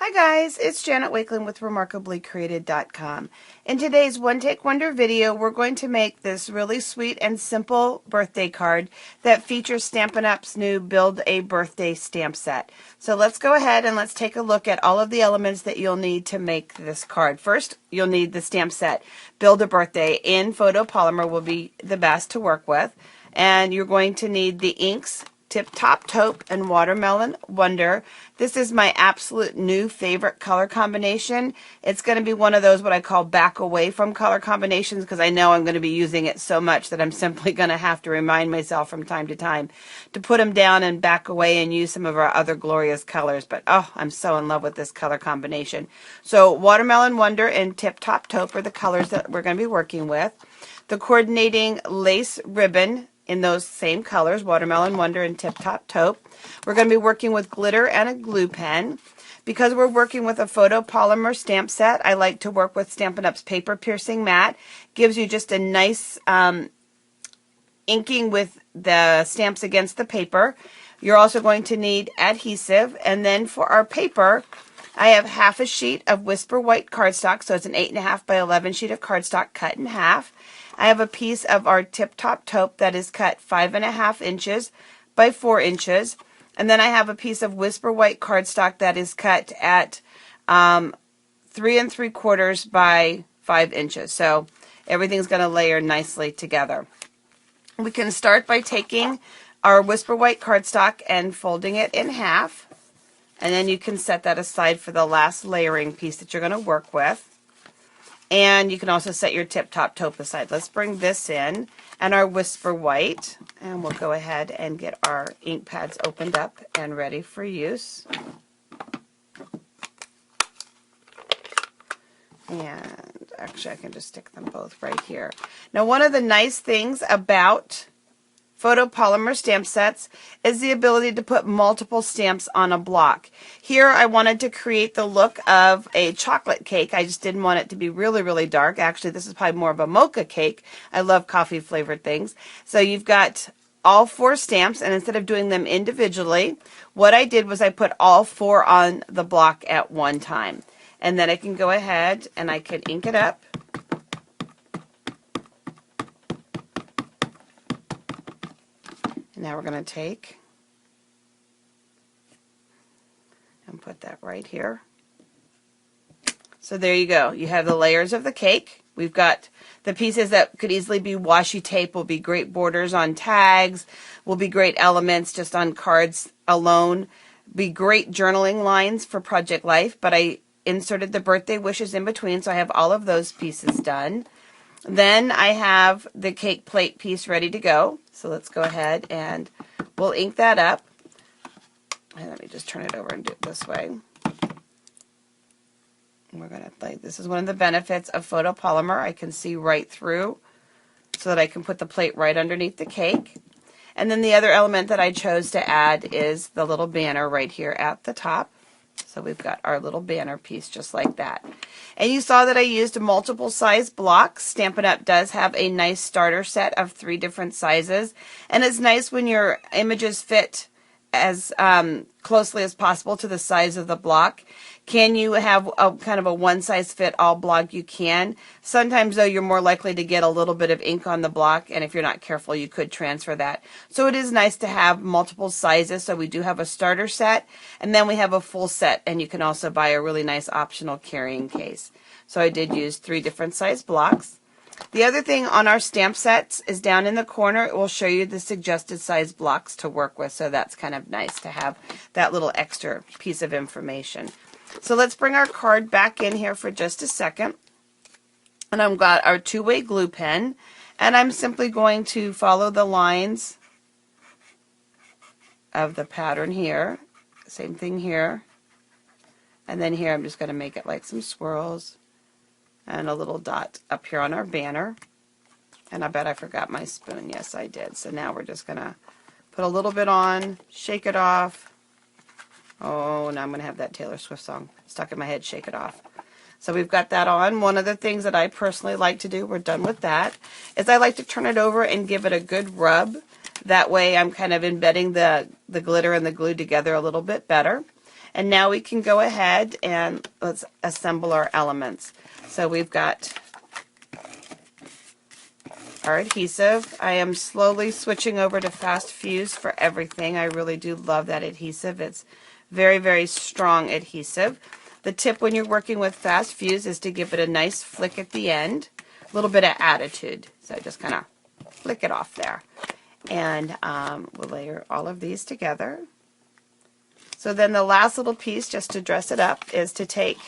Hi guys, it's Janet Wakeland with RemarkablyCreated.com. In today's One Take Wonder video, we're going to make this really sweet and simple birthday card that features Stampin' Up's new Build a Birthday stamp set. So let's go ahead and let's take a look at all of the elements that you'll need to make this card. First, you'll need the stamp set. Build a Birthday in photopolymer will be the best to work with. And you're going to need the inks, Taupe and Watermelon Wonder. This is my absolute new favorite color combination. It's going to be one of those what I call back away from color combinations because I know I'm going to be using it so much that I'm simply going to have to remind myself from time to time to put them down and back away and use some of our other glorious colors. But oh, I'm so in love with this color combination. So Watermelon Wonder and Taupe are the colors that we're going to be working with. The coordinating lace ribbon in those same colors, Watermelon Wonder and Taupe. We're going to be working with glitter and a glue pen. Because we're working with a photopolymer stamp set, I like to work with Stampin' Up's Paper Piercing Mat. Gives you just a nice inking with the stamps against the paper. You're also going to need adhesive. And then for our paper, I have half a sheet of Whisper White cardstock, so it's an 8.5 by 11 sheet of cardstock cut in half. I have a piece of our Taupe that is cut 5.5 inches by 4 inches. And then I have a piece of Whisper White cardstock that is cut at 3 3/4 by 5 inches. So everything's going to layer nicely together. We can start by taking our Whisper White cardstock and folding it in half. And then you can set that aside for the last layering piece that you're going to work with. And you can also set your Taupe aside. Let's bring this in and our Whisper White. And we'll go ahead and get our ink pads opened up and ready for use. And actually I can just stick them both right here. Now one of the nice things about photopolymer stamp sets is the ability to put multiple stamps on a block. Here I wanted to create the look of a chocolate cake. I just didn't want it to be really, really dark. Actually, this is probably more of a mocha cake. I love coffee flavored things. So you've got all 4 stamps, and instead of doing them individually, what I did was I put all 4 on the block at one time. And then I can go ahead and I can ink it up. Now we're going to take and put that right here. So there you go. You have the layers of the cake. We've got the pieces that could easily be washi tape, will be great borders on tags, will be great elements just on cards alone, be great journaling lines for Project Life, but I inserted the birthday wishes in between, so I have all of those pieces done. Then I have the cake plate piece ready to go. So let's go ahead and we'll ink that up. And let me just turn it over and do it this way. We're going to like this is one of the benefits of photopolymer. I can see right through so that I can put the plate right underneath the cake. And then the other element that I chose to add is the little banner right here at the top. So we've got our little banner piece just like that. And you saw that I used multiple size blocks. Stampin' Up! Does have a nice starter set of 3 different sizes. And it's nice when your images fit as closely as possible to the size of the block. Can you have a kind of a one-size-fit-all block? You can. Sometimes, though, you're more likely to get a little bit of ink on the block, and if you're not careful, you could transfer that. So it is nice to have multiple sizes. So we do have a starter set, and then we have a full set, and you can also buy a really nice optional carrying case. So I did use 3 different size blocks. The other thing on our stamp sets is down in the corner. It will show you the suggested size blocks to work with, so that's kind of nice to have that little extra piece of information. So let's bring our card back in here for just a second. And I've got our 2-way glue pen, and I'm simply going to follow the lines of the pattern here. Same thing here. And then here I'm just going to make it like some swirls. And a little dot up here on our banner. And I bet I forgot my spoon. Yes, I did. So now we're just going to put a little bit on, shake it off. Oh, now I'm going to have that Taylor Swift song stuck in my head, Shake It Off. So we've got that on. One of the things that I personally like to do, we're done with that, is I like to turn it over and give it a good rub. That way I'm kind of embedding the glitter and the glue together a little bit better. And now we can go ahead and let's assemble our elements. So we've got our adhesive. I am slowly switching over to Fast Fuse for everything. I really do love that adhesive. It's very, very strong adhesive. The tip when you're working with Fast Fuse is to give it a nice flick at the end. A little bit of attitude. So just kind of flick it off there. And we'll layer all of these together. So then the last little piece, just to dress it up, is to take,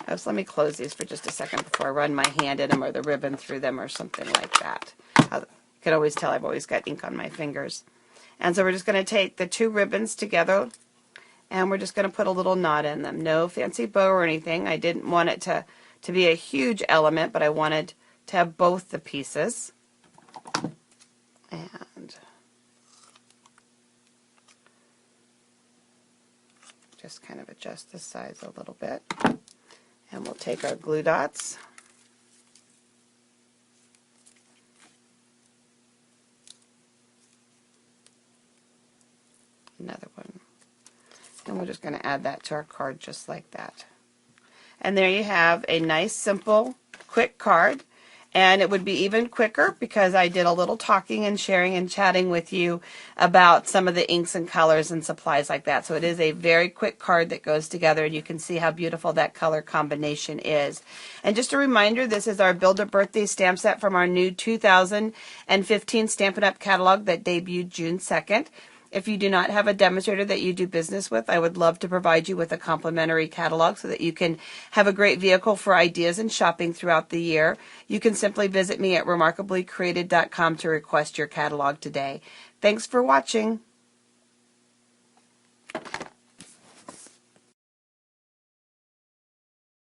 so let me close these for just a second before I run my hand in them or the ribbon through them or something like that. You can always tell I've always got ink on my fingers. And so we're just going to take the two ribbons together and we're just going to put a little knot in them. No fancy bow or anything. I didn't want it to be a huge element, but I wanted to have both the pieces. And just kind of adjust the size a little bit. And we'll take our glue dots. Another one. And we're just going to add that to our card just like that. And there you have a nice, simple, quick card. And it would be even quicker because I did a little talking and sharing and chatting with you about some of the inks and colors and supplies like that. So it is a very quick card that goes together, and you can see how beautiful that color combination is. And just a reminder, this is our Build a Birthday stamp set from our new 2015 Stampin' Up! Catalog that debuted June 2nd. If you do not have a demonstrator that you do business with, I would love to provide you with a complimentary catalog so that you can have a great vehicle for ideas and shopping throughout the year. You can simply visit me at remarkablycreated.com to request your catalog today. Thanks for watching.